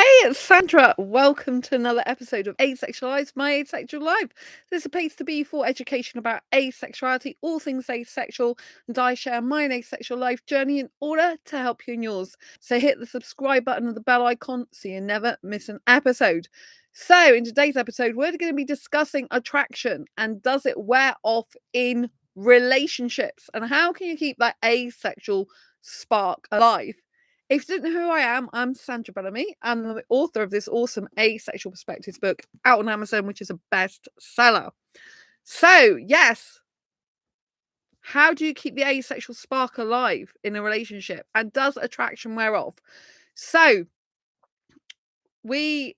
Hey, it's Sandra. Welcome to another episode of Asexualise, my asexual life. This is a place to be for education about asexuality, all things asexual, and I share my asexual life journey in order to help you in yours. So hit the subscribe button and the bell icon so you never miss an episode. So in today's episode, we're going to be discussing attraction and does it wear off in relationships, and how can you keep that asexual spark alive? If you don't know who I am, I'm Sandra Bellamy. I'm the author of this awesome Asexual Perspectives book out on Amazon, which is a bestseller. So, yes, how do you keep the asexual spark alive in a relationship? And does attraction wear off? So, we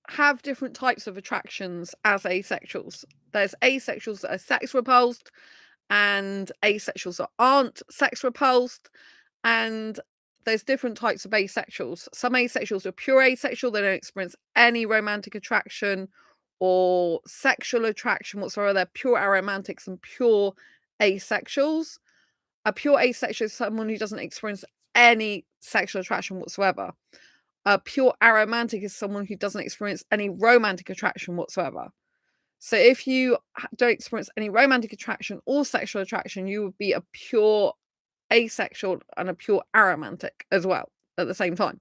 have different types of attractions as asexuals. There's asexuals that are sex repulsed, and asexuals that aren't sex repulsed. And there's different types of asexuals. Some asexuals are pure asexual, they don't experience any romantic attraction or sexual attraction whatsoever. They're pure aromantics and pure asexuals. A pure asexual is someone who doesn't experience any sexual attraction whatsoever. A pure aromantic is someone who doesn't experience any romantic attraction whatsoever. So if you don't experience any romantic attraction or sexual attraction, you would be a pure asexual and a pure aromantic as well at the same time.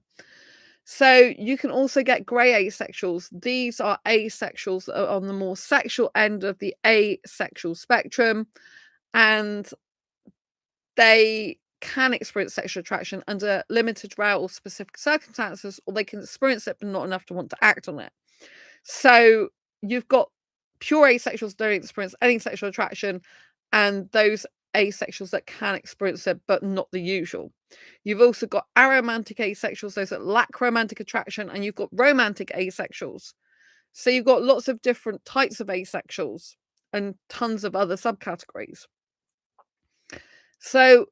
So you can also get grey asexuals. These are asexuals that are on the more sexual end of the asexual spectrum, and they can experience sexual attraction under limited, rare, or specific circumstances, or they can experience it but not enough to want to act on it. So you've got pure asexuals that don't experience any sexual attraction, and those asexuals that can experience it but not the usual. You've also got aromantic asexuals, those that lack romantic attraction, and you've got romantic asexuals. So you've got lots of different types of asexuals and tons of other subcategories. So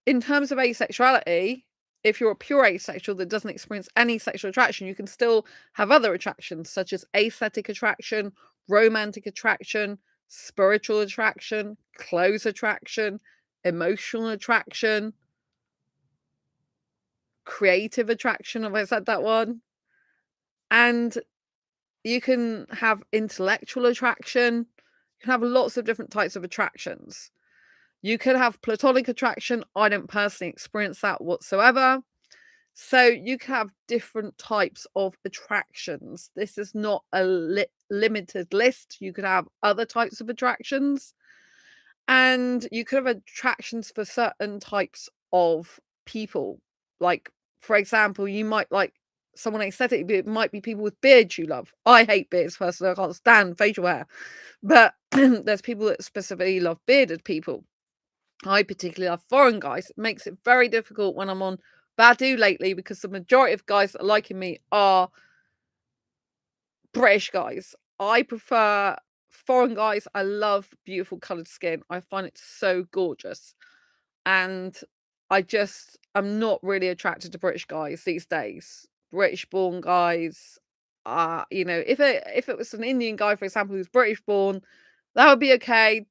in terms of asexuality, if you're a pure asexual that doesn't experience any sexual attraction, you can still have other attractions such as aesthetic attraction, romantic attraction, spiritual attraction, clothes attraction, emotional attraction, creative attraction. Have I said that one? And you can have intellectual attraction. You can have lots of different types of attractions. You could have platonic attraction. I don't personally experience that whatsoever. So you can have different types of attractions. This is not a limited list. You could have other types of attractions, and you could have attractions for certain types of people. Like, for example, you might like someone aesthetic, but it might be people with beards you love. I hate beards personally. I can't stand facial hair, but there's people that specifically love bearded people. I particularly love foreign guys. It makes it very difficult when I'm on Badu lately because the majority of guys that are liking me are British guys. I prefer foreign guys. I love beautiful coloured skin. I find it so gorgeous. And I'm not really attracted to British guys these days. British born guys. If it was an Indian guy, for example, who's British born, that would be okay,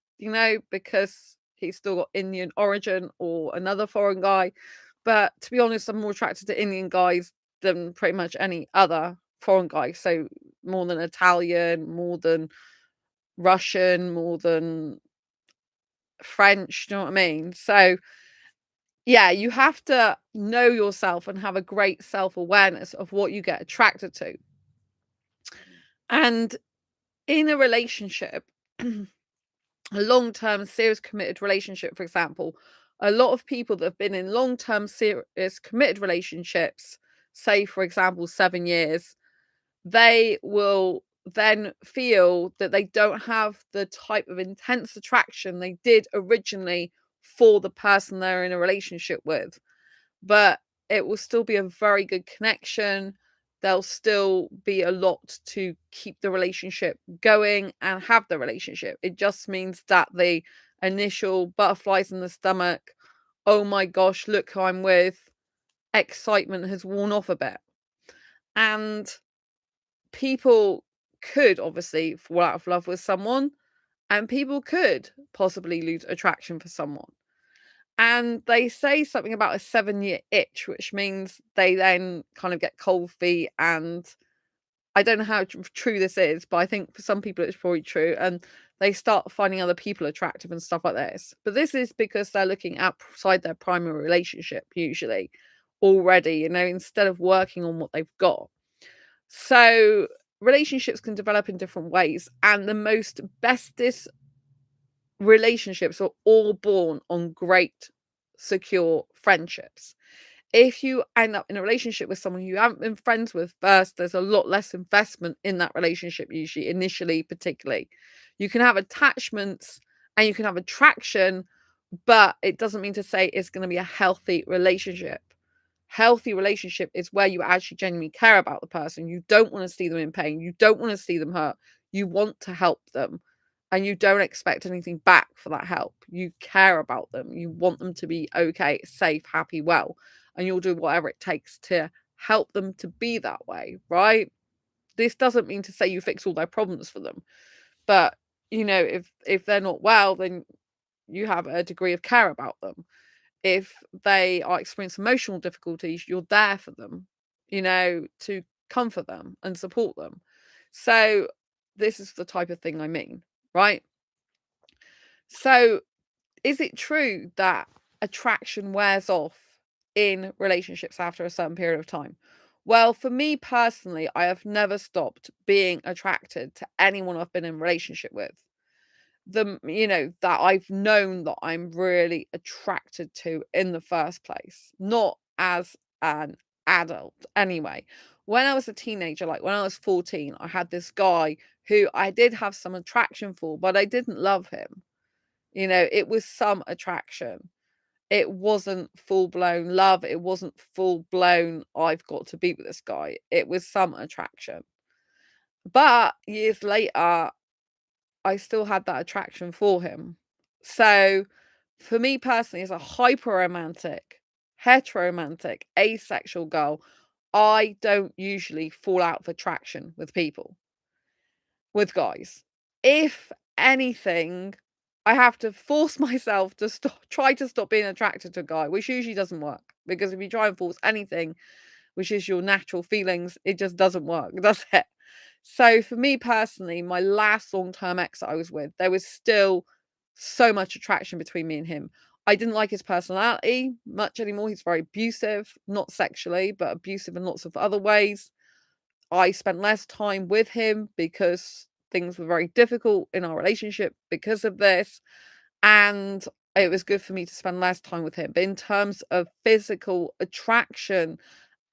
because he's still got Indian origin, or another foreign guy. But to be honest, I'm more attracted to Indian guys than pretty much any other foreign guy. So more than Italian, more than Russian, more than French, do you know what I mean? So yeah, you have to know yourself and have a great self-awareness of what you get attracted to. And in a relationship, a long-term, serious, committed relationship, for example, a lot of people that have been in long-term, serious, committed relationships, say, for example, 7 years, they will then feel that they don't have the type of intense attraction they did originally for the person they're in a relationship with. But it will still be a very good connection. There'll still be a lot to keep the relationship going and have the relationship. It just means that the initial butterflies in the stomach, oh my gosh, look who I'm with, excitement has worn off a bit. And people could obviously fall out of love with someone, and people could possibly lose attraction for someone. And they say something about a 7-year itch, which means they then kind of get cold feet. And I don't know how true this is, but I think for some people it's probably true. And they start finding other people attractive and stuff like this. But this is because they're looking outside their primary relationship, usually already, instead of working on what they've got. So relationships can develop in different ways. And the most bestest relationships are all born on great, secure friendships. If you end up in a relationship with someone you haven't been friends with first, there's a lot less investment in that relationship, usually, initially, particularly. You can have attachments and you can have attraction, but it doesn't mean to say it's going to be a healthy relationship. Healthy relationship is where you actually genuinely care about the person. You don't want to see them in pain. You don't want to see them hurt. You want to help them and you don't expect anything back for that help. You care about them. You want them to be okay, safe, happy, well, and you'll do whatever it takes to help them to be that way, right? This doesn't mean to say you fix all their problems for them, but if they're not well, then you have a degree of care about them. If they are experiencing emotional difficulties, you're there for them, to comfort them and support them. So this is the type of thing I mean, right? So is it true that attraction wears off in relationships after a certain period of time? Well, for me personally, I have never stopped being attracted to anyone I've been in a relationship with. That I've known that I'm really attracted to in the first place, not as an adult anyway. When I was a teenager, like when I was 14, I had this guy who I did have some attraction for, but I didn't love him. It was some attraction. It wasn't full-blown love. It wasn't full-blown, I've got to be with this guy. It was some attraction. But years later, I still had that attraction for him. So for me personally, as a hyper-romantic, heteromantic, asexual girl, I don't usually fall out of attraction with people, with guys. If anything, I have to force myself to try to stop being attracted to a guy, which usually doesn't work. Because if you try and force anything, which is your natural feelings, it just doesn't work, does it? So for me personally, my last long-term ex that I was with, there was still so much attraction between me and him. I didn't like his personality much anymore. He's very abusive, not sexually, but abusive in lots of other ways. I spent less time with him because things were very difficult in our relationship because of this. And it was good for me to spend less time with him. But in terms of physical attraction,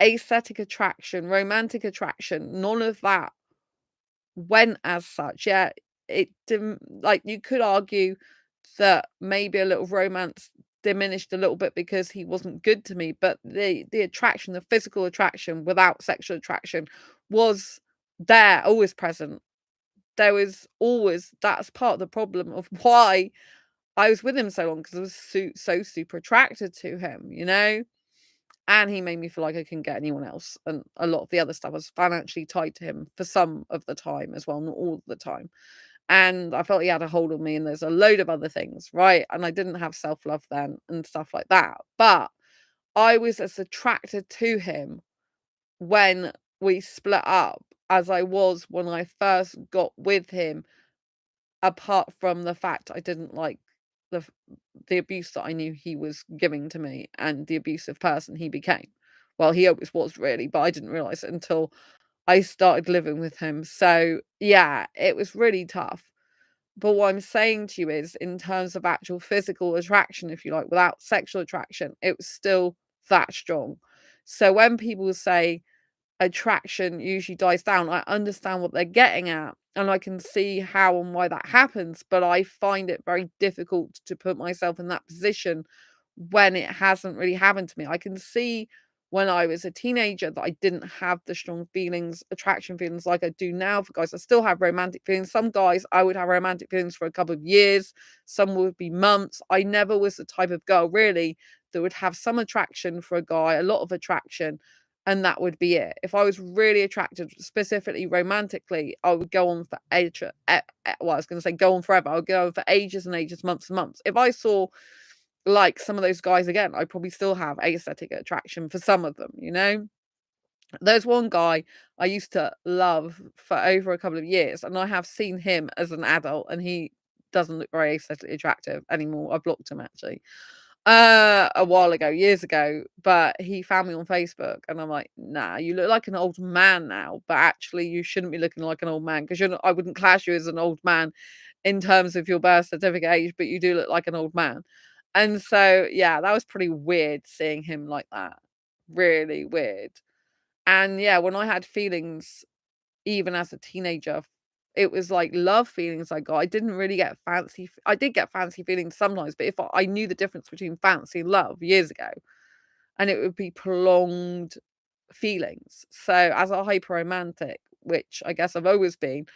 aesthetic attraction, romantic attraction, none of that went as such. Yeah, it didn't, like, you could argue that maybe a little romance diminished a little bit because he wasn't good to me, but the attraction, the physical attraction without sexual attraction was there, always present. There was always, that's part of the problem of why I was with him so long, because I was so super attracted to him, and he made me feel like I couldn't get anyone else. And a lot of the other stuff, I was financially tied to him for some of the time as well, not all the time. And I felt he had a hold on me, and there's a load of other things, right? And I didn't have self-love then and stuff like that. But I was as attracted to him when we split up as I was when I first got with him, apart from the fact I didn't like the the abuse that I knew he was giving to me and the abusive person he became. Well, he always was really, but I didn't realize it until I started living with him. So, yeah, it was really tough. But what I'm saying to you is, in terms of actual physical attraction, if you like, without sexual attraction, it was still that strong. So when people say attraction usually dies down, I understand what they're getting at, and I can see how and why that happens, but I find it very difficult to put myself in that position when it hasn't really happened to me. I can see when I was a teenager that I didn't have the strong feelings, attraction feelings like I do now for guys. I still have romantic feelings. Some guys I would have romantic feelings for a couple of years, some would be months. I never was the type of girl really that would have some attraction for a guy, a lot of attraction, and that would be it. If I was really attracted, specifically romantically, I would go on for well, I was going to say go on forever. I would go on for ages and ages, months and months. If I saw like some of those guys again, I probably still have aesthetic attraction for some of them, you know? There's one guy I used to love for over a couple of years, and I have seen him as an adult, and he doesn't look very aesthetically attractive anymore. I blocked him actually. A while ago, years ago, but he found me on Facebook and I'm like, "Nah, you look like an old man now, but actually you shouldn't be looking like an old man because you're not I wouldn't class you as an old man in terms of your birth certificate age, but you do look like an old man." And so, yeah, that was pretty weird seeing him like that. Really weird. And yeah, when I had feelings even as a teenager, it was like love feelings I got. I didn't really get I did get fancy feelings sometimes, but if I knew the difference between fancy and love years ago, and it would be prolonged feelings. So as a hyper romantic, which I guess I've always been,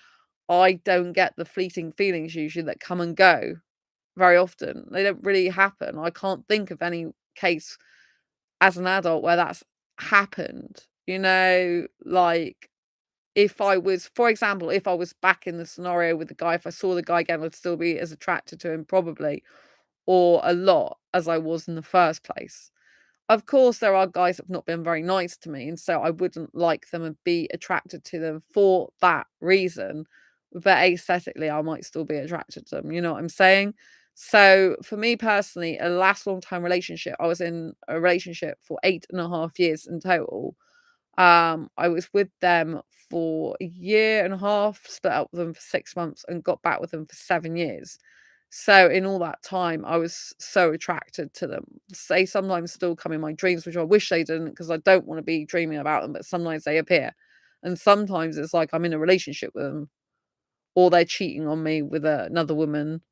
I don't get the fleeting feelings usually that come and go very often. They don't really happen. I can't think of any case as an adult where that's happened. You know, like if I was, for example, if I was back in the scenario with the guy, if I saw the guy again, I'd still be as attracted to him probably, or a lot as I was in the first place. Of course, there are guys that have not been very nice to me, and so I wouldn't like them and be attracted to them for that reason. But aesthetically, I might still be attracted to them. You know what I'm saying? So for me personally, a last long time relationship, I was in a relationship for 8.5 years in total. I was with them for a year and a half, split up with them for 6 months, and got back with them for 7 years. So in all that time, I was so attracted to them. They sometimes still come in my dreams, which I wish they didn't because I don't want to be dreaming about them, but sometimes they appear. And sometimes it's like I'm in a relationship with them or they're cheating on me with another woman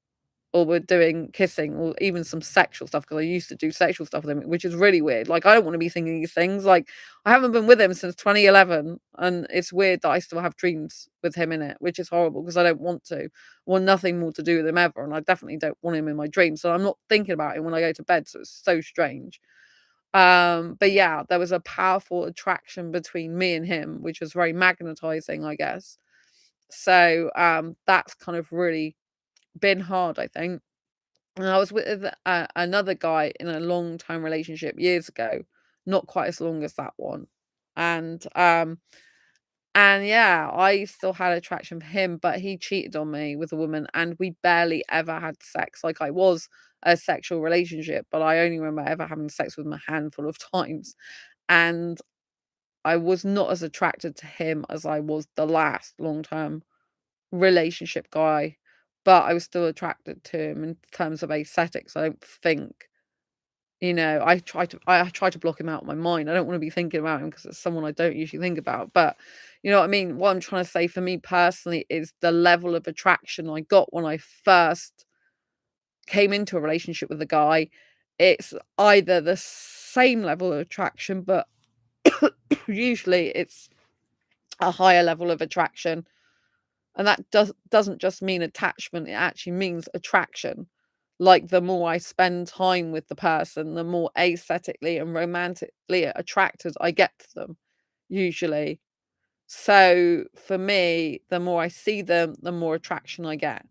or we're doing kissing or even some sexual stuff because I used to do sexual stuff with him, which is really weird. Like, I don't want to be thinking these things. Like, I haven't been with him since 2011, and it's weird that I still have dreams with him in it, which is horrible because I don't want to. I want nothing more to do with him ever, and I definitely don't want him in my dreams. So I'm not thinking about him when I go to bed. So it's so strange. But yeah, there was a powerful attraction between me and him, which was very magnetizing, I guess. So that's kind of really been hard, I think. And I was with another guy in a long time relationship years ago, not quite as long as that one. And yeah, I still had attraction for him, but he cheated on me with a woman and we barely ever had sex. Like I was a sexual relationship, but I only remember ever having sex with him a handful of times. And I was not as attracted to him as I was the last long term relationship guy, but I was still attracted to him in terms of aesthetics. I don't think, I try to block him out of my mind. I don't want to be thinking about him because it's someone I don't usually think about. But you know what I mean? What I'm trying to say for me personally is the level of attraction I got when I first came into a relationship with a guy. It's either the same level of attraction, but usually it's a higher level of attraction. And that doesn't just mean attachment, it actually means attraction. Like, the more I spend time with the person, the more aesthetically and romantically attracted I get to them, usually. So, for me, the more I see them, the more attraction I get.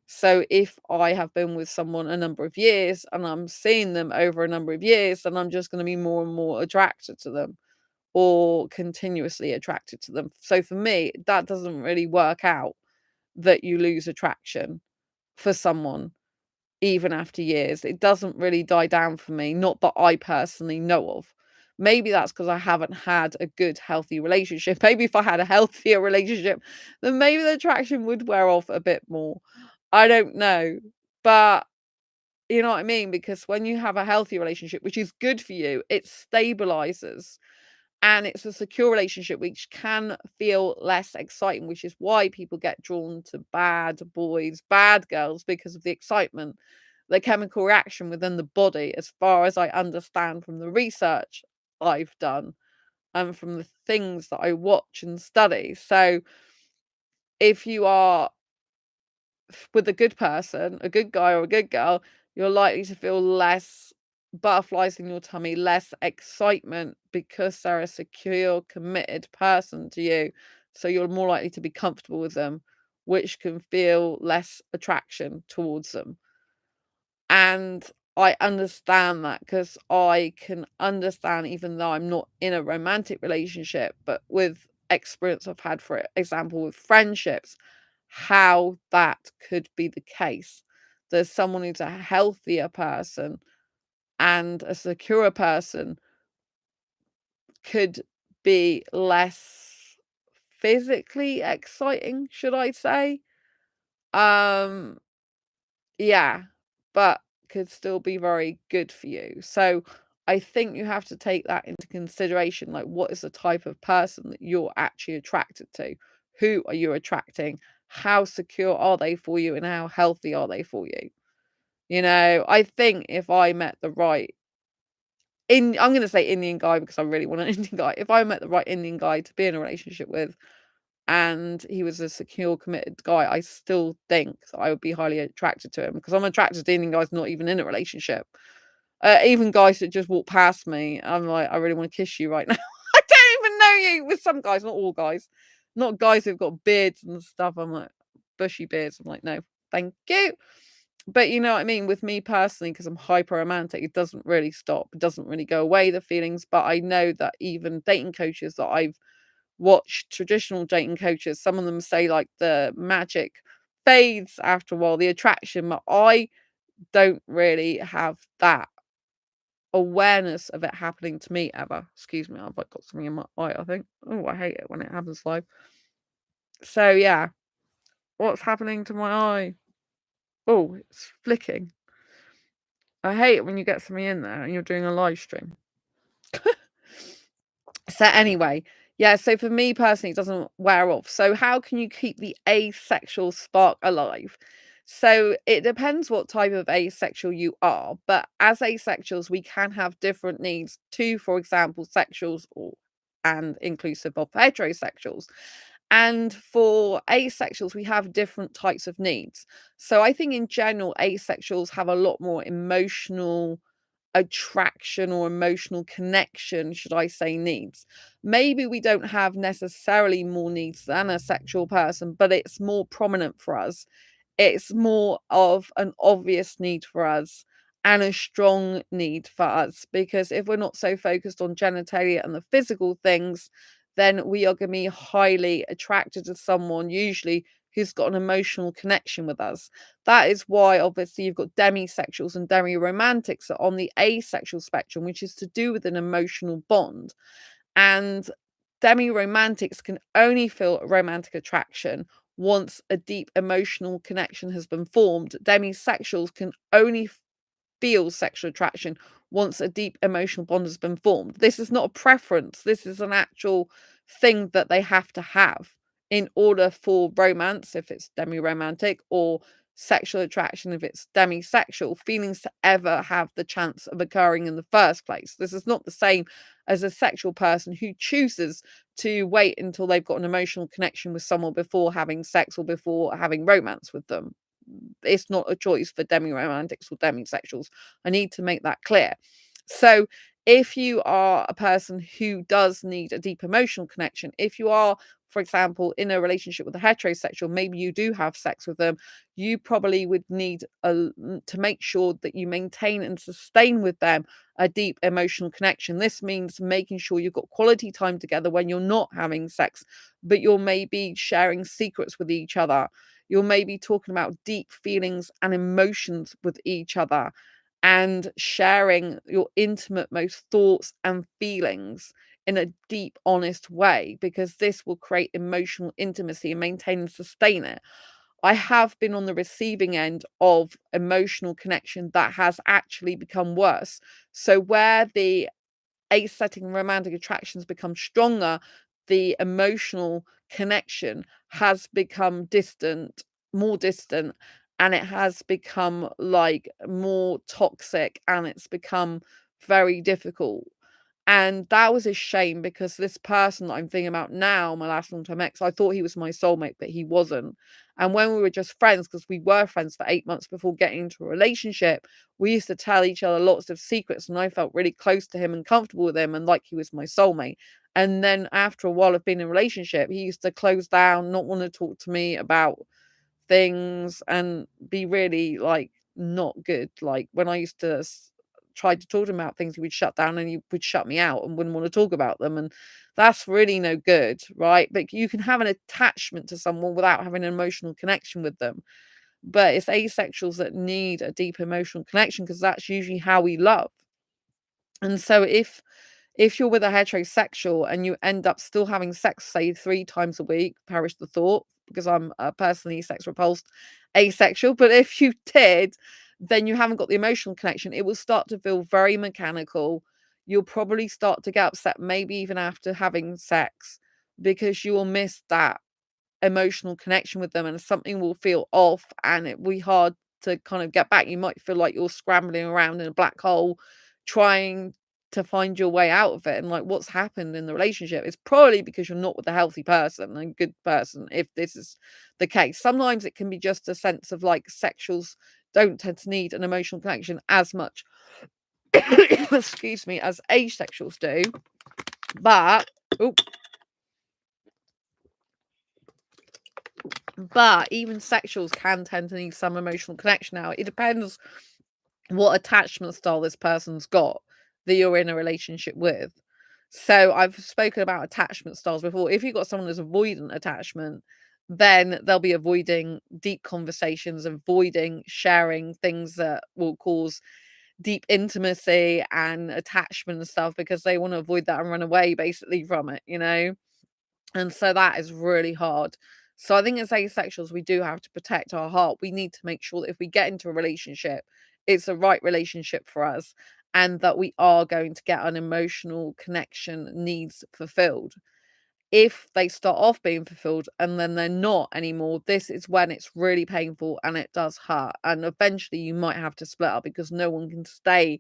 So, if I have been with someone a number of years and I'm seeing them over a number of years, then I'm just gonna be more and more attracted to them or continuously attracted to them. So, for me, that doesn't really work out that you lose attraction for someone even after years. It doesn't really die down for me, not that I personally know of. Maybe that's because I haven't had a good, healthy relationship. Maybe if I had a healthier relationship, then maybe the attraction would wear off a bit more. I don't know. But you know what I mean? Because when you have a healthy relationship, which is good for you, it stabilizes and it's a secure relationship which can feel less exciting, which is why people get drawn to bad boys, bad girls, because of the excitement, the chemical reaction within the body, as far as I understand from the research I've done and from the things that I watch and study. So if you are with a good person, a good guy or a good girl, you're likely to feel less butterflies in your tummy, less excitement because they're a secure, committed person to you. So you're more likely to be comfortable with them, which can feel less attraction towards them. And I understand that because I can understand, even though I'm not in a romantic relationship, but with experience I've had, for example, with friendships, how that could be the case. There's someone who's a healthier person and a secure person could be less physically exciting, should I say? Um, yeah, but could still be very good for you. So I think you have to take that into consideration. Like, what is the type of person that you're actually attracted to? Who are you attracting? How secure are they for you? And how healthy are they for you? I think if I met the right I'm gonna say Indian guy because I really want an Indian guy. If I met the right Indian guy to be in a relationship with, and he was a secure, committed guy, I still think that I would be highly attracted to him because I'm attracted to Indian guys not even in a relationship. Even guys that just walk past me, I'm like, I really want to kiss you right now. I don't even know you. With some guys, not all guys, not guys who've got beards and stuff. I'm like, bushy beards. I'm like, no, thank you. But you know what I mean? With me personally, because I'm hyper romantic, it doesn't really stop. It doesn't really go away, the feelings. But I know that even dating coaches that I've watched, traditional dating coaches, some of them say like the magic fades after a while, the attraction. But I don't really have that awareness of it happening to me ever. Excuse me, I've like got something in my eye, I think. Oh, I hate it when it happens live. So yeah, what's happening to my eye? Oh, it's flicking. I hate it when you get something in there and you're doing a live stream. So anyway, yeah, so for me personally, it doesn't wear off. So how can you keep the asexual spark alive? So it depends what type of asexual you are, but as asexuals, we can have different needs to, for example, sexuals and inclusive of heterosexuals. And for asexuals, we have different types of needs. So I think in general, asexuals have a lot more emotional attraction or emotional connection, should I say, needs. Maybe we don't have necessarily more needs than a sexual person, but it's more prominent for us. It's more of an obvious need for us and a strong need for us, because if we're not so focused on genitalia and the physical things, then we are going to be highly attracted to someone, usually who's got an emotional connection with us. That is why, obviously, you've got demisexuals and demi-romantics on the asexual spectrum, which is to do with an emotional bond. And demi-romantics can only feel a romantic attraction once a deep emotional connection has been formed. Demisexuals can only feel sexual attraction once a deep emotional bond has been formed. This is not a preference. This is an actual thing that they have to have in order for romance, if it's demi-romantic, or sexual attraction, if it's demisexual, feelings to ever have the chance of occurring in the first place. This is not the same as a sexual person who chooses to wait until they've got an emotional connection with someone before having sex or before having romance with them. It's not a choice for demi-romantics or demisexuals. I need to make that clear. So if you are a person who does need a deep emotional connection, if you are, for example, in a relationship with a heterosexual, maybe you do have sex with them, you probably would need to make sure that you maintain and sustain with them a deep emotional connection. This means making sure you've got quality time together when you're not having sex, but you're maybe sharing secrets with each other. You're maybe talking about deep feelings and emotions with each other and sharing your intimate most thoughts and feelings in a deep, honest way, because this will create emotional intimacy and maintain and sustain it. I have been on the receiving end of emotional connection that has actually become worse. So where the aesthetic and romantic attractions become stronger, the emotional connection has become distant, more distant, and it has become like more toxic, and it's become very difficult. And that was a shame because this person that I'm thinking about now, my last long-term ex, I thought he was my soulmate, but he wasn't. And when we were just friends, because we were friends for 8 months before getting into a relationship, we used to tell each other lots of secrets, and I felt really close to him and comfortable with him and like he was my soulmate. And then after a while of being in a relationship, he used to close down, not want to talk to me about things and be really like not good. Like when I used to try to talk to him about things, he would shut down and he would shut me out and wouldn't want to talk about them. And that's really no good, right? But you can have an attachment to someone without having an emotional connection with them. But it's asexuals that need a deep emotional connection because that's usually how we love. And so if you're with a heterosexual and you end up still having sex, say 3 times a week, perish the thought, because I'm personally sex repulsed, asexual. But if you did, then you haven't got the emotional connection. It will start to feel very mechanical. You'll probably start to get upset, maybe even after having sex, because you will miss that emotional connection with them and something will feel off and it will be hard to kind of get back. You might feel like you're scrambling around in a black hole trying to find your way out of it, and like what's happened in the relationship. It's probably because you're not with a healthy person, a good person, if this is the case. Sometimes it can be just a sense of like sexuals don't tend to need an emotional connection as much excuse me, as asexuals do. But but even sexuals can tend to need some emotional connection. Now it depends what attachment style this person's got that you're in a relationship with. So I've spoken about attachment styles before. If you've got someone who's avoidant attachment, then they'll be avoiding deep conversations, avoiding sharing things that will cause deep intimacy and attachment and stuff because they want to avoid that and run away basically from it, you know? And so that is really hard. So I think as asexuals, we do have to protect our heart. We need to make sure that if we get into a relationship, it's the right relationship for us and that we are going to get an emotional connection needs fulfilled. If they start off being fulfilled and then they're not anymore, this is when it's really painful and it does hurt. And eventually you might have to split up because no one can stay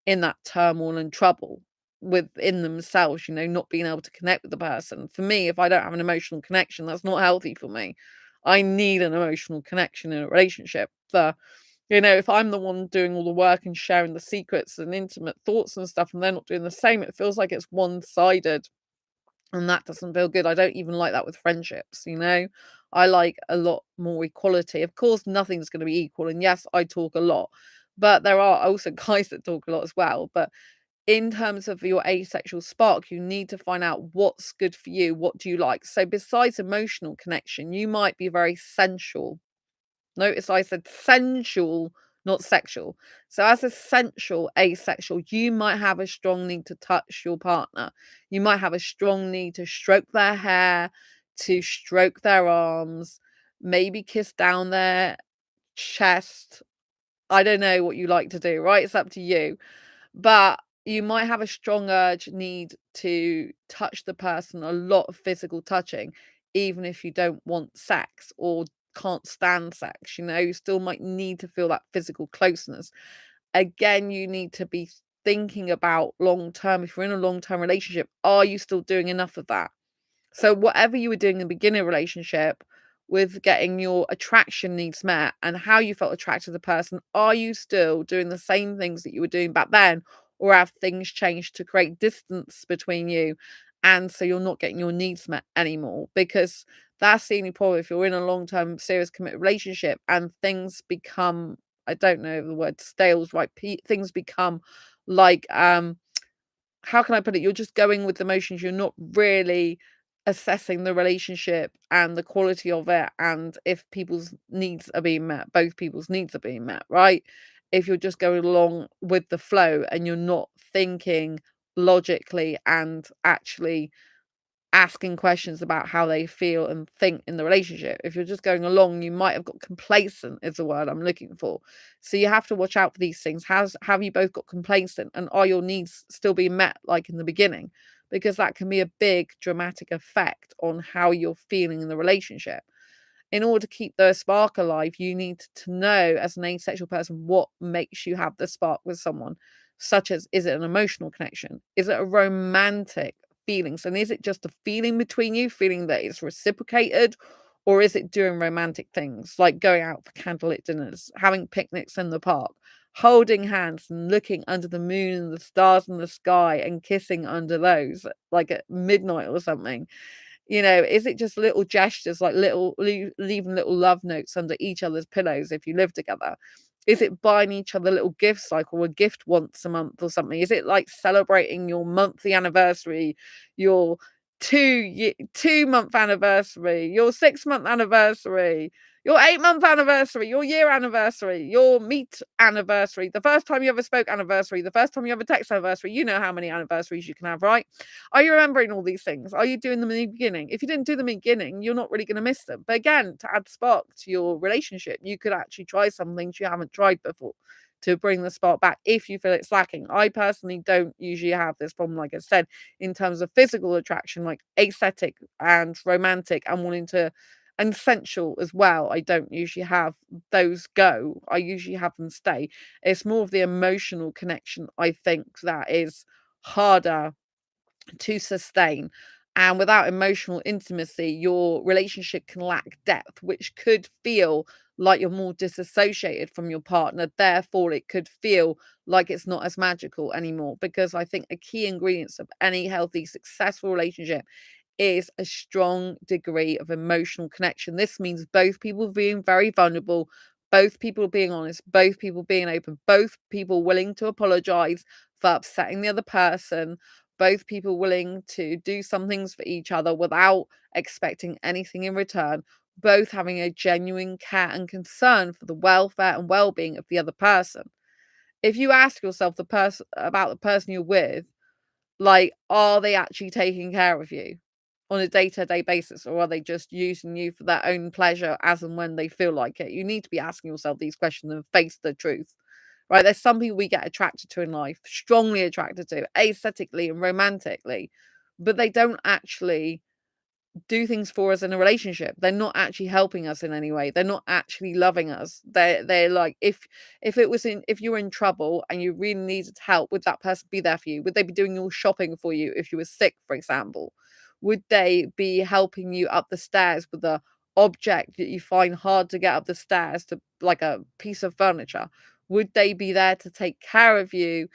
in that turmoil and trouble within themselves, you know, not being able to connect with the person. For me, if I don't have an emotional connection, that's not healthy for me. I need an emotional connection in a relationship. You know, if I'm the one doing all the work and sharing the secrets and intimate thoughts and stuff, and they're not doing the same, it feels like it's one-sided. And that doesn't feel good. I don't even like that with friendships, you know? I like a lot more equality. Of course, nothing's going to be equal. And yes, I talk a lot, but there are also guys that talk a lot as well. But in terms of your asexual spark, you need to find out what's good for you. What do you like? So, besides emotional connection, you might be very sensual. Notice I said sensual, not sexual. So as a sensual asexual, you might have a strong need to touch your partner. You might have a strong need to stroke their hair, to stroke their arms, maybe kiss down their chest. I don't know what you like to do, right? It's up to you. But you might have a strong urge need to touch the person, a lot of physical touching, even if you don't want sex or can't stand sex, you know, you still might need to feel that physical closeness. Again, you need to be thinking about long term. If you're in a long term relationship, are you still doing enough of that? So whatever you were doing in the beginning relationship with getting your attraction needs met and how you felt attracted to the person, are you still doing the same things that you were doing back then? Or have things changed to create distance between you? And so you're not getting your needs met anymore because that's the only problem. If you're in a long term, serious, committed relationship and things become, I don't know if the word stale is right, things become like, how can I put it? You're just going with the motions. You're not really assessing the relationship and the quality of it and if people's needs are being met, both people's needs are being met, right? If you're just going along with the flow and you're not thinking logically and actually asking questions about how they feel and think in the relationship. If you're just going along, you might have got complacent is the word I'm looking for. So you have to watch out for these things. Have you both got complacent and are your needs still being met like in the beginning? Because that can be a big dramatic effect on how you're feeling in the relationship. In order to keep the spark alive, you need to know as an asexual person what makes you have the spark with someone, such as is it an emotional connection? Is it a romantic feelings? And is it just a feeling between you, feeling that it's reciprocated? Or is it doing romantic things like going out for candlelit dinners, having picnics in the park, holding hands and looking under the moon and the stars in the sky and kissing under those, like at midnight or something? You know, is it just little gestures like leaving little love notes under each other's pillows if you live together? Is it buying each other little gifts, like, or a gift once a month or something? Is it, like, celebrating your monthly anniversary, your 2-month anniversary, your 6-month anniversary, your 8-month anniversary, your year anniversary, your meet anniversary, the first time you ever spoke anniversary, the first time you ever text anniversary? You know how many anniversaries you can have, right? Are you remembering all these things? Are you doing them in the beginning? If you didn't do them in the beginning, you're not really going to miss them. But again, to add spark to your relationship, you could actually try some things you haven't tried before to bring the spark back if you feel it's lacking. I personally don't usually have this problem, like I said, in terms of physical attraction, like aesthetic and romantic and wanting to, and sensual as well. I don't usually have those go. I usually have them stay. It's more of the emotional connection, I think, that is harder to sustain. And without emotional intimacy, your relationship can lack depth, which could feel like you're more disassociated from your partner. Therefore, it could feel like it's not as magical anymore. Because I think a key ingredient of any healthy, successful relationship is a strong degree of emotional connection. This means both people being very vulnerable, both people being honest, both people being open, both people willing to apologize for upsetting the other person, both people willing to do some things for each other without expecting anything in return, both having a genuine care and concern for the welfare and well-being of the other person. If you ask yourself the person about the person you're with, like, are they actually taking care of you on a day-to-day basis, or are they just using you for their own pleasure as and when they feel like it? You need to be asking yourself these questions and face the truth, right? There's some people we get attracted to in life, strongly attracted to, aesthetically and romantically, but they don't actually do things for us in a relationship. They're not actually helping us in any way. They're not actually loving us. They're like, if you were in trouble and you really needed help, would that person be there for you? Would they be doing your shopping for you if you were sick, for example? Would they be helping you up the stairs with a object that you find hard to get up the stairs, to like a piece of furniture? Would they be there to take care of you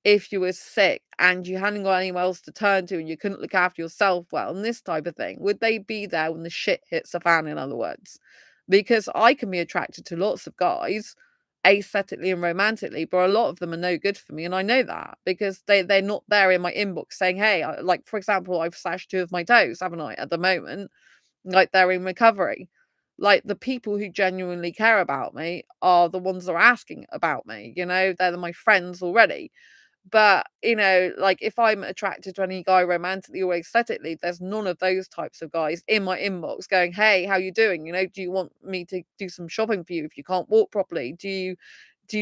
if you were sick and you hadn't got anyone else to turn to and you couldn't look after yourself well, and this type of thing? Would they be there when the shit hits the fan, in other words? Because I can be attracted to lots of guys aesthetically and romantically, but a lot of them are no good for me, and I know that because they're not there in my inbox saying, hey, like, for example, I've slashed 2 of my toes, haven't I, at the moment? Like, they're in recovery. Like, the people who genuinely care about me are the ones that are asking about me, they're my friends already. But, like, if I'm attracted to any guy romantically or aesthetically, there's none of those types of guys in my inbox going, "Hey, how you doing? Do you want me to do some shopping for you if you can't walk properly? Do you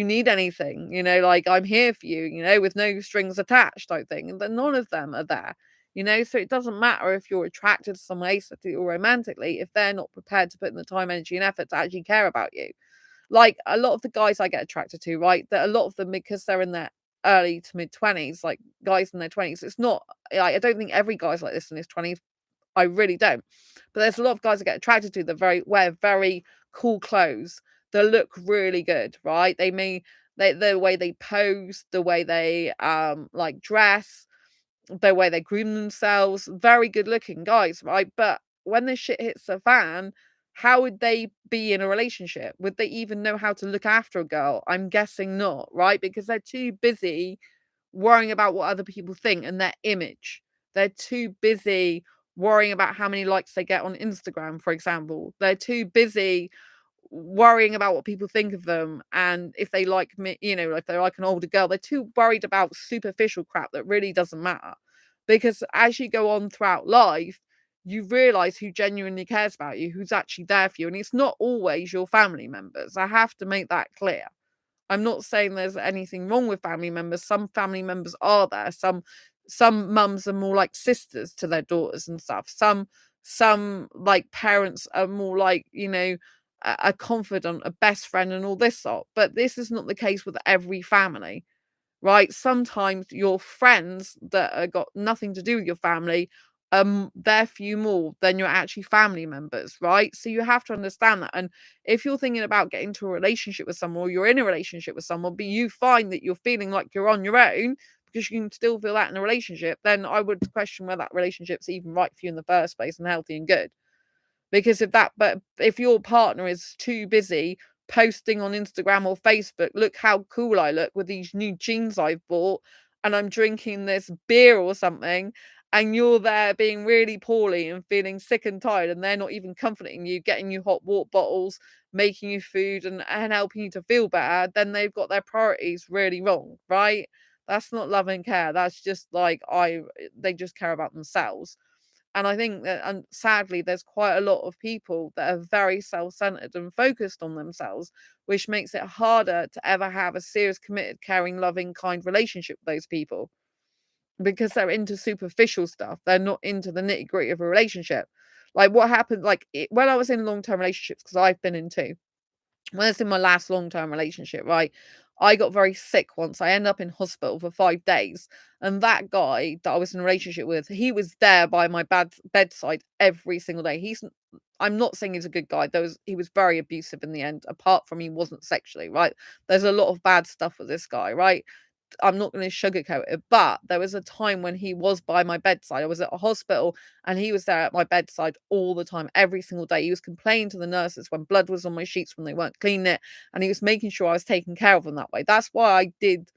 need anything? Like, I'm here for you, with no strings attached," type thing. And then none of them are there. So it doesn't matter if you're attracted to someone aesthetically or romantically if they're not prepared to put in the time, energy, and effort to actually care about you. Like, a lot of the guys I get attracted to, right, that a lot of them, because they're in their early to mid 20s, like guys in their 20s, it's not like, I don't think every guy's like this in his 20s. I really don't. But there's a lot of guys I get attracted to that wear very cool clothes that look really good, right? The way they pose, the way they like dress, the way they groom themselves, very good looking guys, right? But when the shit hits the fan, how would they be in a relationship? Would they even know how to look after a girl? I'm guessing not, right? Because they're too busy worrying about what other people think and their image. They're too busy worrying about how many likes they get on Instagram, for example. They're too busy worrying about what people think of them, and if they like me, if they're like an older girl, they're too worried about superficial crap that really doesn't matter. Because as you go on throughout life, you realize who genuinely cares about you, who's actually there for you, and it's not always your family members. I have to make that clear. I'm not saying there's anything wrong with family members. Some family members are there. Some mums are more like sisters to their daughters and stuff. Some like parents are more like, a confidant, a best friend, and all this sort. But this is not the case with every family, right? Sometimes your friends that have got nothing to do with your family, there for you more than your actually family members, right? So you have to understand that. And if you're thinking about getting into a relationship with someone, or you're in a relationship with someone, but you find that you're feeling like you're on your own because you can still feel that in a relationship, then I would question whether that relationship's even right for you in the first place and healthy and good. But if your partner is too busy posting on Instagram or Facebook, "Look how cool I look with these new jeans I've bought, and I'm drinking this beer or something," and you're there being really poorly and feeling sick and tired, and they're not even comforting you, getting you hot water bottles, making you food, and helping you to feel better, then they've got their priorities really wrong, right? That's not love and care. That's just like they just care about themselves. And I think that, and sadly, there's quite a lot of people that are very self-centered and focused on themselves, which makes it harder to ever have a serious, committed, caring, loving, kind relationship with those people because they're into superficial stuff. They're not into the nitty-gritty of a relationship. Like what happened, like when I was in long-term relationships, because I've been in two, when I was in my last long-term relationship, right, I got very sick once. I ended up in hospital for 5 days, and that guy that I was in a relationship with, he was there by my bedside every single day. I'm not saying he's a good guy. He was very abusive in the end, apart from he wasn't sexually, right? There's a lot of bad stuff with this guy, right? I'm not going to sugarcoat it, but there was a time when he was by my bedside. I was at a hospital and he was there at my bedside all the time, every single day. He was complaining to the nurses when blood was on my sheets when they weren't cleaning it, and he was making sure I was taking care of him that way. That's why I did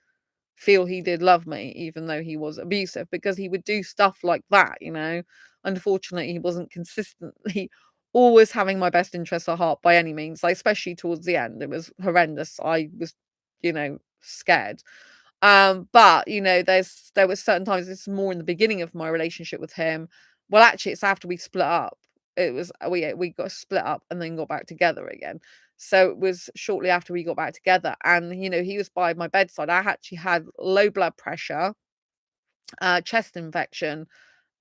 feel he did love me, even though he was abusive, because he would do stuff like that, you know. Unfortunately, he wasn't consistently always having my best interests at heart by any means, like especially towards the end. It was horrendous. I was, scared. But there was certain times, this is more in the beginning of my relationship with him. Well, actually, it's after we split up. It was we got split up and then got back together again. So it was shortly after we got back together, and he was by my bedside. I actually had low blood pressure, chest infection,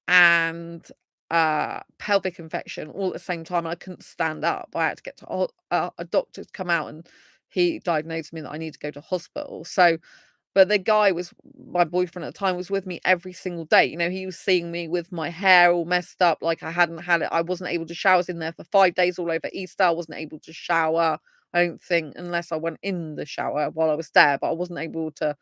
and pelvic infection all at the same time. I couldn't stand up. I had to get to a doctor to come out, and he diagnosed me that I need to go to hospital. So but the guy was my boyfriend at the time, was with me every single day. He was seeing me with my hair all messed up, like I hadn't had it. I wasn't able to shower. I was in there for 5 days all over Easter. I wasn't able to shower, I don't think, unless I went in the shower while I was there, but I wasn't able to,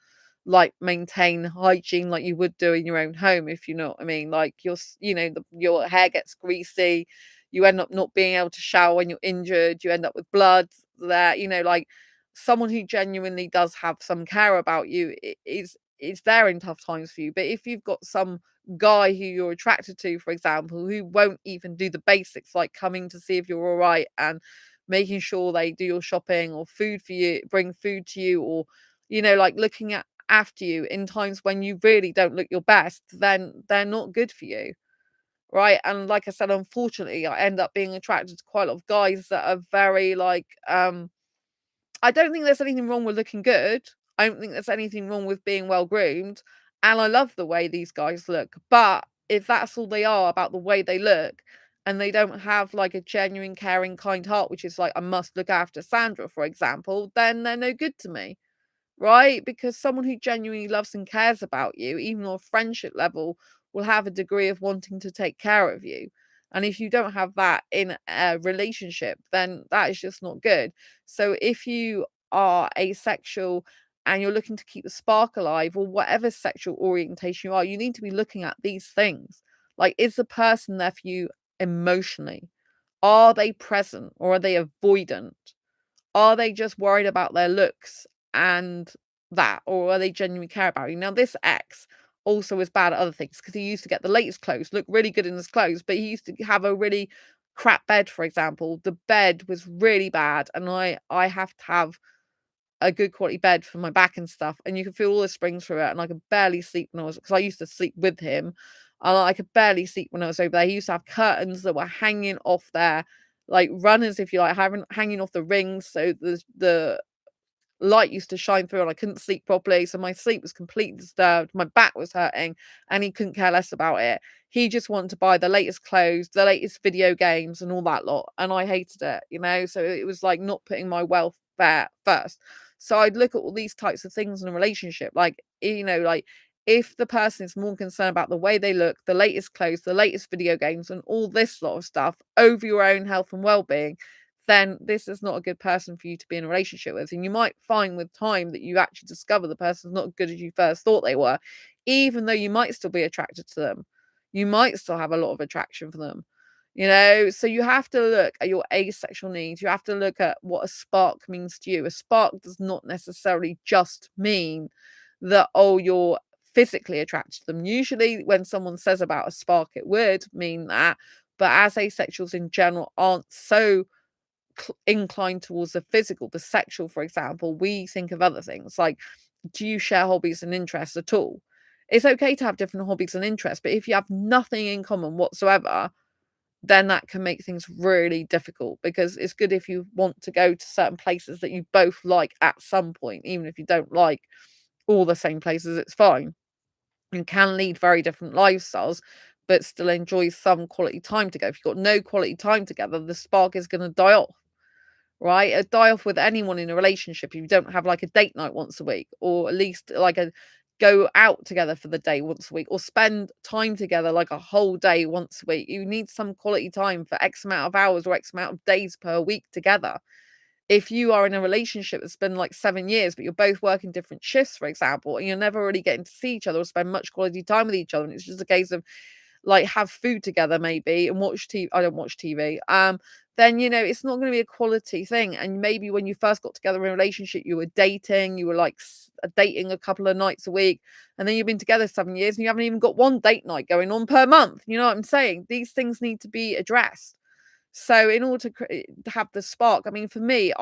like, maintain hygiene like you would do in your own home, if you know what I mean. Like, your hair gets greasy, you end up not being able to shower when you're injured, you end up with blood there, like, someone who genuinely does have some care about you is there in tough times for you. But if you've got some guy who you're attracted to, for example, who won't even do the basics, like coming to see if you're all right and making sure they do your shopping or food for you, bring food to you, or like looking at after you in times when you really don't look your best, then they're not good for you, right? And like I said, unfortunately, I end up being attracted to quite a lot of guys that are very like I don't think there's anything wrong with looking good. I don't think there's anything wrong with being well groomed. And I love the way these guys look. But if that's all they are about the way they look, and they don't have like a genuine, caring, kind heart, which is like, I must look after Sandra, for example, then they're no good to me. Right? Because someone who genuinely loves and cares about you, even on a friendship level, will have a degree of wanting to take care of you. And if you don't have that in a relationship, then that is just not good. So if you are asexual and you're looking to keep the spark alive, or whatever sexual orientation you are, you need to be looking at these things. Like, is the person there for you emotionally? Are they present, or are they avoidant? Are they just worried about their looks and that, or are they genuinely care about you? Now, this ex also was bad at other things because he used to get the latest clothes, look really good in his clothes, but he used to have a really crap bed, for example. The bed was really bad, and I have to have a good quality bed for my back and stuff, and you can feel all the springs through it, and I could barely sleep when because I used to sleep with him, and I could barely sleep when I was over there. He used to have curtains that were hanging off there, like runners, if you like, having hanging off the rings, so the light used to shine through, and I couldn't sleep properly, so my sleep was completely disturbed, my back was hurting, and he couldn't care less about it. He just wanted to buy the latest clothes, the latest video games, and all that lot, and I hated it, so it was like not putting my welfare first. So I'd look at all these types of things in a relationship, like, like, if the person is more concerned about the way they look, the latest clothes, the latest video games, and all this sort of stuff over your own health and well-being, then this is not a good person for you to be in a relationship with. And you might find with time that you actually discover the person's not as good as you first thought they were, even though you might still be attracted to them. You might still have a lot of attraction for them. So you have to look at your asexual needs. You have to look at what a spark means to you. A spark does not necessarily just mean that, oh, you're physically attracted to them. Usually when someone says about a spark, it would mean that, but as asexuals in general aren't so inclined towards the physical, the sexual, for example, we think of other things like, do you share hobbies and interests at all? It's okay to have different hobbies and interests, but if you have nothing in common whatsoever, then that can make things really difficult, because it's good if you want to go to certain places that you both like at some point, even if you don't like all the same places, it's fine. You can lead very different lifestyles, but still enjoy some quality time together. If you've got no quality time together, the spark is going to die off, right? It'd die off with anyone in a relationship if you don't have like a date night once a week, or at least like a go out together for the day once a week, or spend time together like a whole day once a week. You need some quality time for X amount of hours or X amount of days per week together. If you are in a relationship that's been like 7 years, but you're both working different shifts, for example, and you're never really getting to see each other or spend much quality time with each other, and it's just a case of like have food together maybe and watch TV. I don't watch TV. Then it's not going to be a quality thing. And maybe when you first got together in a relationship, you were dating, you were like dating a couple of nights a week, and then you've been together 7 years and you haven't even got one date night going on per month. You know what I'm saying? These things need to be addressed. So in order to have the spark, I mean, for me,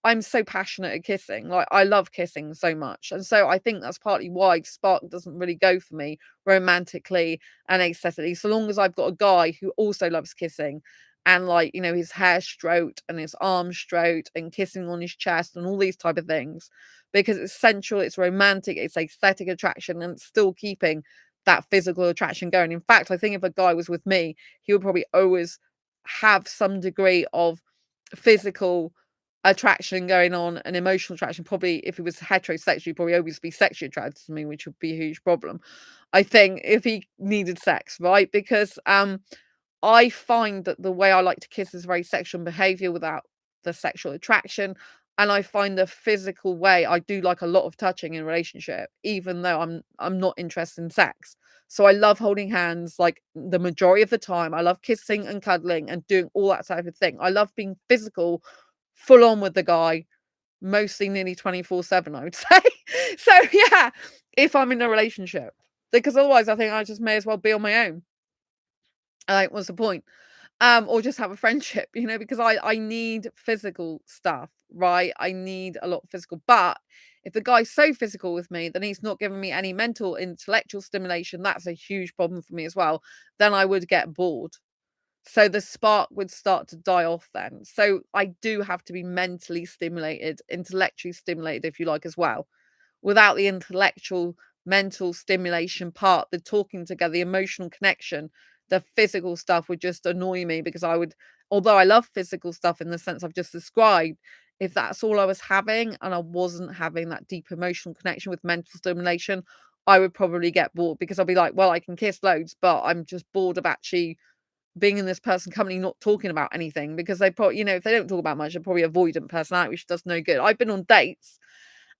I'm so passionate at kissing. Like I love kissing so much. And so I think that's partly why spark doesn't really go for me romantically and aesthetically. So long as I've got a guy who also loves kissing, and like, his hair stroked and his arms stroked and kissing on his chest and all these type of things. Because it's sensual, it's romantic, it's aesthetic attraction, and it's still keeping that physical attraction going. In fact, I think if a guy was with me, he would probably always have some degree of physical attraction going on and emotional attraction. Probably if he was heterosexual, he'd probably always be sexually attracted to me, which would be a huge problem, I think, if he needed sex, right? Because I find that the way I like to kiss is very sexual behavior without the sexual attraction. And I find the physical way, I do like a lot of touching in a relationship, even though I'm not interested in sex. So I love holding hands like the majority of the time. I love kissing and cuddling and doing all that type of thing. I love being physical, full on with the guy, mostly nearly 24/7, I would say. So yeah, if I'm in a relationship. Because otherwise I think I just may as well be on my own. Like, what's the point? Or just have a friendship, because I need physical stuff, right? I need a lot of physical. But if the guy's so physical with me, then he's not giving me any mental, intellectual stimulation. That's a huge problem for me as well. Then I would get bored. So the spark would start to die off then. So I do have to be mentally stimulated, intellectually stimulated, if you like, as well. Without the intellectual, mental stimulation part, the talking together, the emotional connection, the physical stuff would just annoy me, because although I love physical stuff in the sense I've just described, if that's all I was having and I wasn't having that deep emotional connection with mental stimulation, I would probably get bored, because I'll be like, well, I can kiss loads, but I'm just bored of actually being in this person company, not talking about anything, because they probably, if they don't talk about much, they're probably avoidant personality, which does no good. I've been on dates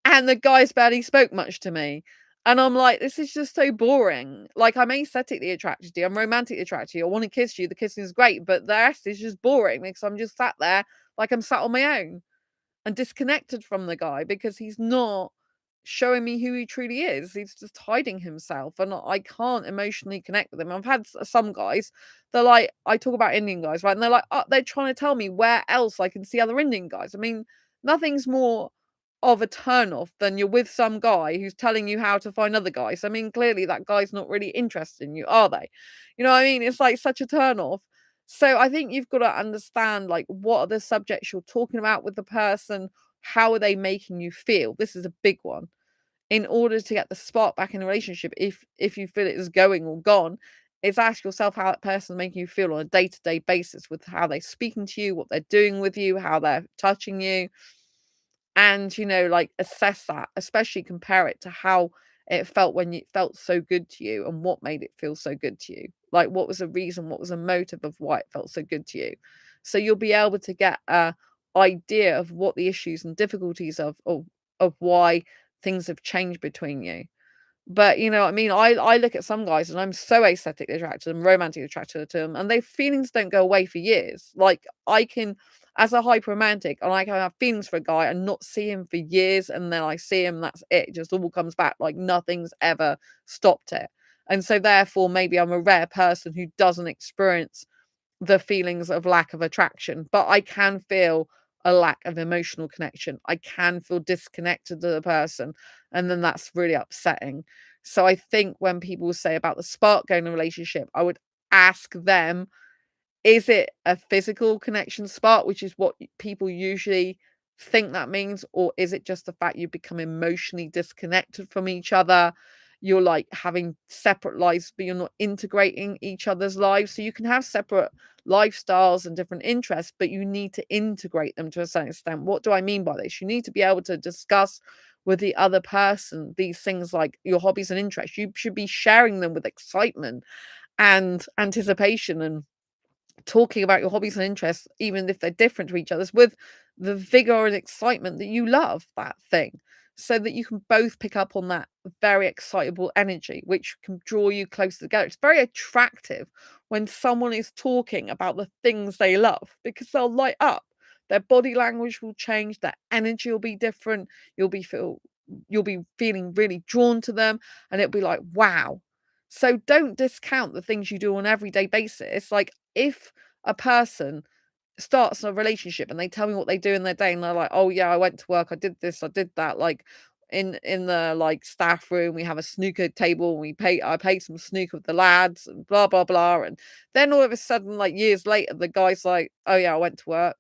and the guys barely spoke much to me. And I'm like, this is just so boring. Like, I'm aesthetically attracted to you. I'm romantically attracted to you. I want to kiss you. The kissing is great, but the rest is just boring, because I'm just sat there like I'm sat on my own and disconnected from the guy, because he's not showing me who he truly is. He's just hiding himself, and I can't emotionally connect with him. I've had some guys, they're like, I talk about Indian guys, right? And they're like, oh, they're trying to tell me where else I can see other Indian guys. I mean, nothing's more of a turn off than you're with some guy who's telling you how to find other guys. I mean, clearly that guy's not really interested in you, are they? You know what I mean? It's like such a turn off. So I think you've got to understand, like, what are the subjects you're talking about with the person? How are they making you feel? This is a big one. In order to get the spark back in a relationship, if you feel it is going or gone, is ask yourself how that person making you feel on a day-to-day basis, with how they're speaking to you, what they're doing with you, how they're touching you. And, like, assess that, especially compare it to how it felt when it felt so good to you, and what made it feel so good to you. Like, what was the reason, what was the motive of why it felt so good to you? So you'll be able to get a idea of what the issues and difficulties of why things have changed between you. But you know what I mean? I look at some guys and I'm so aesthetically attracted and romantically attracted to them, and their feelings don't go away for years. Like I can, as a hyper romantic, and I can have feelings for a guy and not see him for years, and then I see him, that's it. It just all comes back like nothing's ever stopped it. And so therefore maybe I'm a rare person who doesn't experience the feelings of lack of attraction, but I can feel a lack of emotional connection. I can feel disconnected to the person, and then that's really upsetting. So I think when people say about the spark going in a relationship, I would ask them, is it a physical connection spark, which is what people usually think that means, or is it just the fact you become emotionally disconnected from each other? You're like having separate lives, but you're not integrating each other's lives. So you can have separate lifestyles and different interests, but you need to integrate them to a certain extent. What do I mean by this? You need to be able to discuss with the other person these things like your hobbies and interests. You should be sharing them with excitement and anticipation and talking about your hobbies and interests, even if they're different to each other's, with the vigor and excitement that you love that thing, so that you can both pick up on that very excitable energy, which can draw you closer together. It's very attractive when someone is talking about the things they love because they'll light up. Their body language will change, their energy will be different. You'll be feeling really drawn to them, and it'll be like, wow. So don't discount the things you do on an everyday basis. Like if a person starts a relationship and they tell me what they do in their day and they're like, "Oh yeah, I went to work, I did this, I did that." Like in the like staff room, we have a snooker table, I played some snooker with the lads and blah blah blah. And then all of a sudden, like years later, the guy's like, "Oh yeah, I went to work.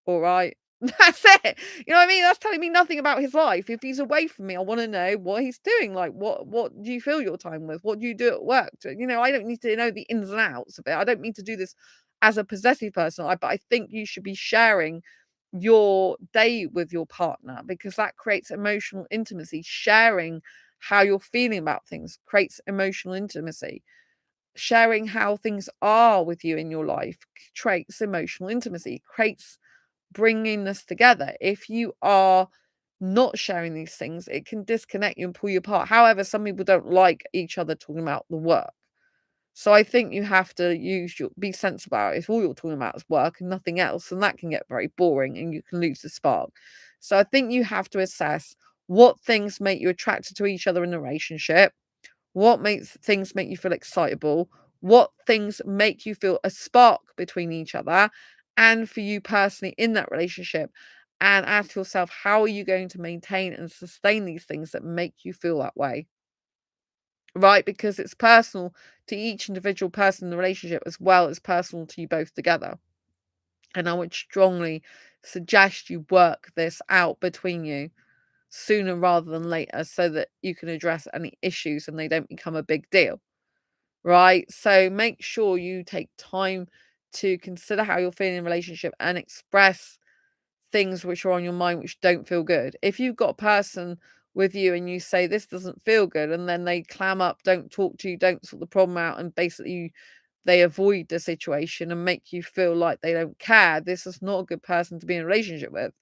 All right." That's it. You know what I mean? That's telling me nothing about his life. If he's away from me, I want to know what he's doing. Like, what do you fill your time with? What do you do at work? You know, I don't need to know the ins and outs of it. I don't need to do this as a possessive person. But I think you should be sharing your day with your partner because that creates emotional intimacy. Sharing how you're feeling about things creates emotional intimacy. Sharing how things are with you in your life creates emotional intimacy, creates bringing us together. If you are not sharing these things, it can disconnect you and pull you apart. However, some people don't like each other talking about the work. So I think you have to be sensible about it. If all you're talking about is work and nothing else, then that can get very boring and you can lose the spark. So I think you have to assess what things make you attracted to each other in a relationship, what makes things make you feel excitable, what things make you feel a spark between each other and for you personally in that relationship, and ask yourself, how are you going to maintain and sustain these things that make you feel that way? Right? Because it's personal to each individual person in the relationship as well as personal to you both together. And I would strongly suggest you work this out between you sooner rather than later so that you can address any issues and they don't become a big deal. Right? So make sure you take time to consider how you're feeling in a relationship and express things which are on your mind which don't feel good. If you've got a person with you and you say this doesn't feel good, and then they clam up, don't talk to you, don't sort the problem out, and basically they avoid the situation and make you feel like they don't care, this is not a good person to be in a relationship with.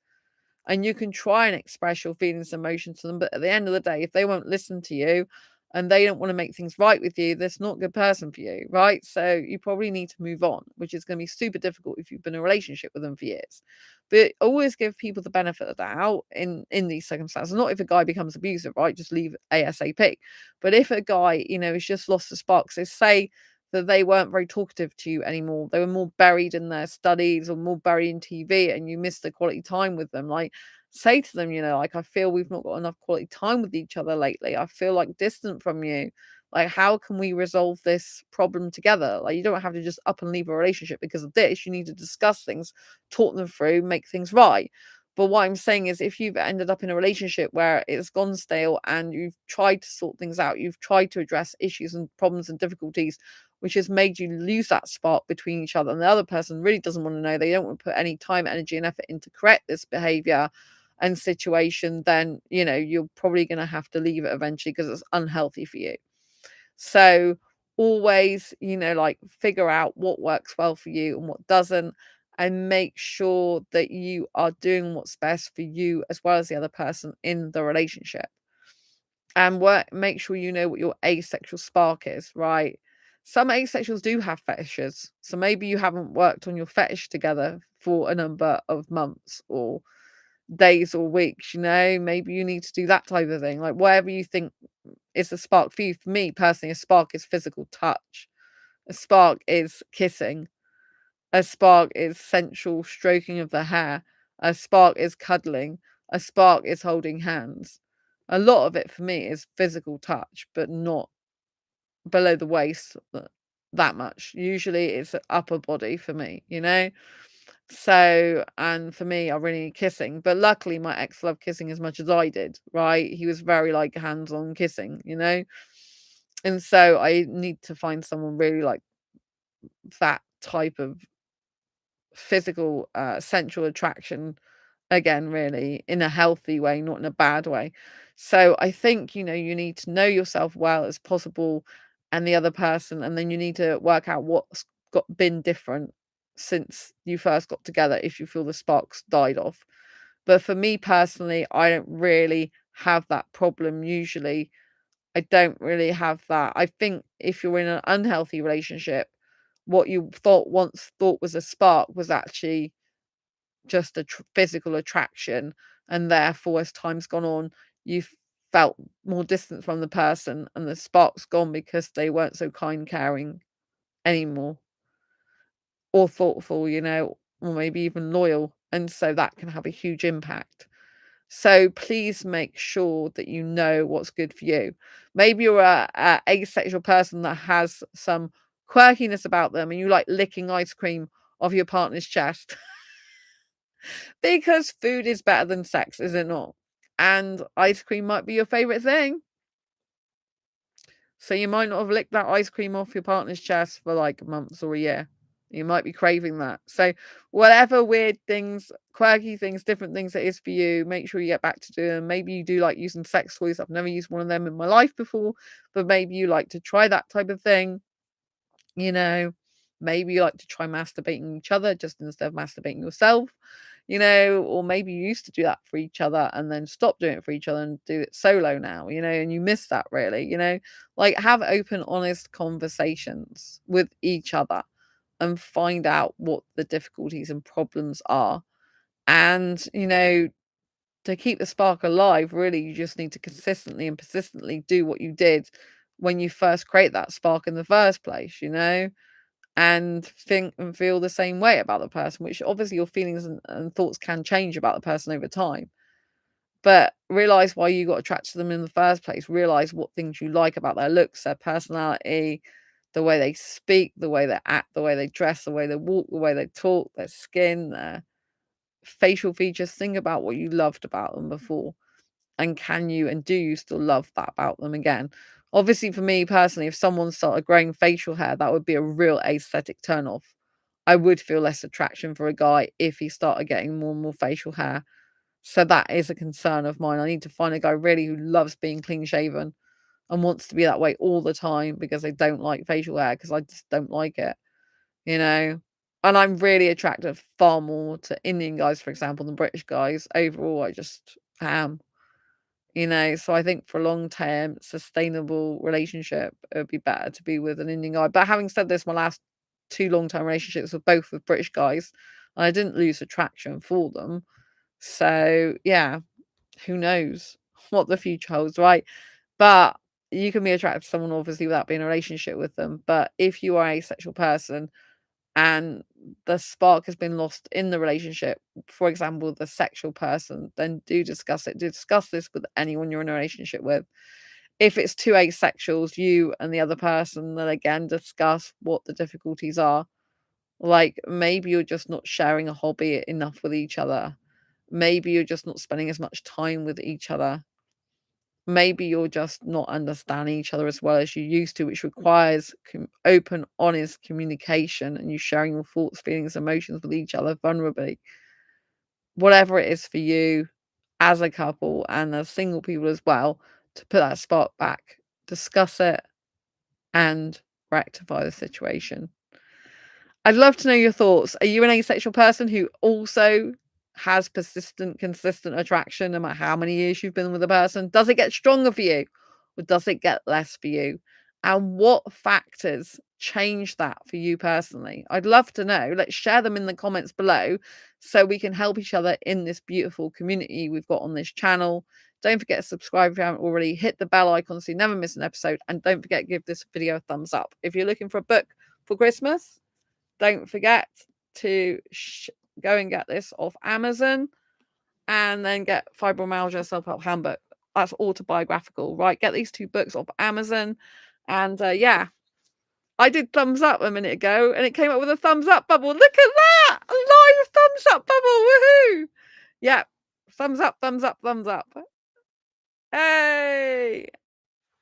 And you can try and express your feelings and emotions to them, but at the end of the day, if they won't listen to you and they don't want to make things right with you, that's not a good person for you, right? So you probably need to move on, which is going to be super difficult if you've been in a relationship with them for years. But always give people the benefit of the doubt in these circumstances. Not if a guy becomes abusive, right? Just leave ASAP. But if a guy, you know, has just lost the spark, so say that they weren't very talkative to you anymore. They were more buried in their studies or more buried in TV, and you missed the quality time with them. Like, say to them, you know, like, I feel we've not got enough quality time with each other lately. I feel like distant from you. Like, how can we resolve this problem together? Like, you don't have to just up and leave a relationship because of this. You need to discuss things, talk them through, make things right. But what I'm saying is, if you've ended up in a relationship where it's gone stale and you've tried to sort things out, you've tried to address issues and problems and difficulties, which has made you lose that spark between each other, and the other person really doesn't want to know, they don't want to put any time, energy, and effort in to correct this behavior and situation, then, you know, you're probably going to have to leave it eventually because it's unhealthy for you. So always, you know, like figure out what works well for you and what doesn't, and make sure that you are doing what's best for you as well as the other person in the relationship. and make sure you know what your asexual spark is, right? Some asexuals do have fetishes, so maybe you haven't worked on your fetish together for a number of months or days or weeks, maybe you need to do that type of thing, like whatever you think is a spark for you. For me personally, a spark is physical touch, a spark is kissing, a spark is sensual stroking of the hair, a spark is cuddling, a spark is holding hands. A lot of it for me is physical touch, but not below the waist that much. Usually it's upper body for me. So, and for me, I really need kissing. But luckily, my ex loved kissing as much as I did, right? He was very like hands on kissing. And so I need to find someone really like that type of physical, sensual attraction again, really, in a healthy way, not in a bad way. So I think, you need to know yourself well as possible and the other person, and then you need to work out what's been different since you first got together if you feel the sparks died off. But for me personally, I don't really have that problem usually. I don't really have that. I think if you're in an unhealthy relationship, what you once thought was a spark was actually just a physical attraction, and therefore as time's gone on, you've felt more distant from the person and the spark's gone because they weren't so kind, caring anymore, or thoughtful, or maybe even loyal, and so that can have a huge impact. So please make sure that you know what's good for you. Maybe you're a asexual person that has some quirkiness about them and you like licking ice cream off your partner's chest. Because food is better than sex, is it not? And ice cream might be your favorite thing. So you might not have licked that ice cream off your partner's chest for like months or a year. You might be craving that. So whatever weird things, quirky things, different things it is for you, make sure you get back to doing them. Maybe you do like using sex toys. I've never used one of them in my life before, but maybe you like to try that type of thing. You know, maybe you like to try masturbating each other just instead of masturbating yourself, or maybe you used to do that for each other and then stop doing it for each other and do it solo now, and you miss that really, like have open, honest conversations with each other and find out what the difficulties and problems are. And, to keep the spark alive, really, you just need to consistently and persistently do what you did when you first create that spark in the first place, and think and feel the same way about the person, which obviously your feelings and thoughts can change about the person over time. But realize why you got attracted to them in the first place. Realize what things you like about their looks, their personality, the way they speak, the way they act, the way they dress, the way they walk, the way they talk, their skin, their facial features. Think about what you loved about them before. And can you and do you still love that about them again? Obviously, for me personally, if someone started growing facial hair, that would be a real aesthetic turn off. I would feel less attraction for a guy if he started getting more and more facial hair. So that is a concern of mine. I need to find a guy really who loves being clean shaven and wants to be that way all the time because they don't like facial hair, because I just don't like it, you know. And I'm really attracted far more to Indian guys, for example, than British guys. Overall, I just am. So I think for a long-term sustainable relationship, it would be better to be with an Indian guy. But having said this, my last 2 long-term relationships were both with British guys, and I didn't lose attraction for them. So, yeah, who knows what the future holds, right? But you can be attracted to someone obviously without being in a relationship with them. But if you are a sexual person and the spark has been lost in the relationship, for example, the sexual person, then do discuss it. Do discuss this with anyone you're in a relationship with. If it's two asexuals, you and the other person, then again, discuss what the difficulties are. Like maybe you're just not sharing a hobby enough with each other. Maybe you're just not spending as much time with each other. Maybe you're just not understanding each other as well as you used to, which requires open, honest communication and you sharing your thoughts, feelings, emotions with each other vulnerably. Whatever it is for you as a couple and as single people as well, to put that spark back, discuss it and rectify the situation. I'd love to know your thoughts. Are you an asexual person who also has persistent, consistent attraction no matter how many years you've been with a person? Does it get stronger for you? or does it get less for you? And what factors change that for you personally? I'd love to know. Let's share them in the comments below so we can help each other in this beautiful community we've got on this channel. Don't forget to subscribe if you haven't already. Hit the bell icon so you never miss an episode. And don't forget to give this video a thumbs up. If you're looking for a book for Christmas, don't forget to go and get this off Amazon, and then get Fibromyalgia Self-Help Handbook. That's autobiographical, right? Get these 2 books off Amazon. And yeah, I did thumbs up a minute ago and it came up with a thumbs up bubble. Look at that! A live thumbs up bubble. Woohoo! Yeah, thumbs up, thumbs up, thumbs up. Hey!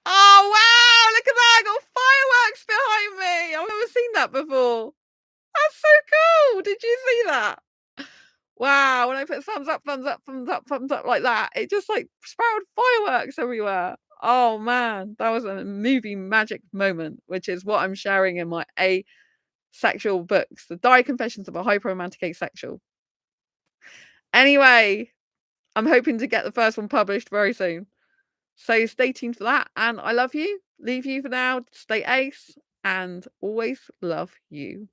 Oh, wow! Look at that! I got fireworks behind me. I've never seen that before. That's so cool. Did you see that? Wow, when I put thumbs up, thumbs up, thumbs up, thumbs up like that, it just like sprouted fireworks everywhere. Oh man, that was a movie magic moment, which is what I'm sharing in my asexual books, The Diary Confessions of a Hyperromantic Asexual. Anyway, I'm hoping to get the first one published very soon. So stay tuned for that. And I love you. Leave you for now. Stay ace and always love you.